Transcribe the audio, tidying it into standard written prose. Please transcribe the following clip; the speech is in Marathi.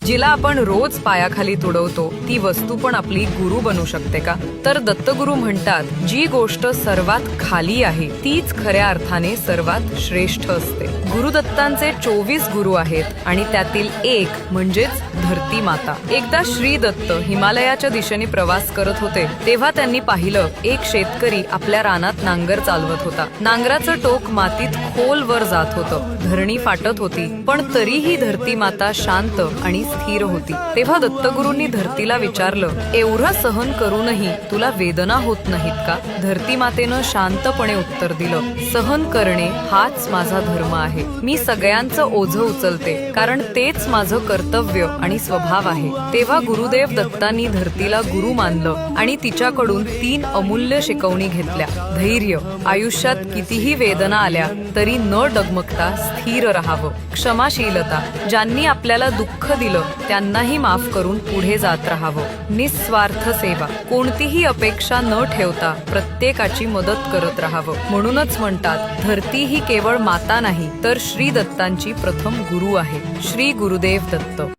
जिला आपण रोज पायाखाली तुडवतो ती वस्तू पण आपली गुरु बनू शकते का? तर दत्तगुरु म्हणतात, जी गोष्ट सर्वात खाली आहे तीच खऱ्या अर्थाने सर्वात श्रेष्ठ असते. गुरुदत्तांचे 24 गुरु आहेत आणि त्यातील एक म्हणजेच धरती माता. एकदा श्री दत्त हिमालयाच्या दिशेने प्रवास करत होते तेव्हा त्यांनी पाहिलं, एक शेतकरी आपल्या रानात नांगर चालवत होता. नांगराचं टोक मातीत खोलवर जात होतं. धरणी फाटत होती, पण तरीही धरती माता शांत आणि स्थिर होती. तेव्हा दत्तगुरूंनी धरतीला विचारलं, एवढं सहन करूनही तुला वेदना होत नाहीत का? धरती मातेनं शांतपणे उत्तर दिलं, सहन करणे हाच माझा धर्म आहे. मी सगळ्यांचं ओझं उचलते, कारण तेच माझं कर्तव्य आणि स्वभाव आहे. तेव्हा गुरुदेव दत्तांनी धरतीला गुरु मानलं आणि तिच्याकडून 3 अमूल्य शिकवणी घेतल्या. धैर्य, आयुष्यात कितीही वेदना आल्या तरी न डगमगता स्थिर राहावं. क्षमाशीलता, ज्यांनी आपल्याला दुःख दिलं त्यांनाही माफ करून पुढे जात राहावं. निस्वार्थ सेवा, कोणतीही अपेक्षा न ठेवता प्रत्येकाची मदत करत राहावं. म्हणूनच म्हणतात, धरती ही केवळ माता नाही तर श्री दत्तांची प्रथम गुरु आहे. श्री गुरुदेव दत्त.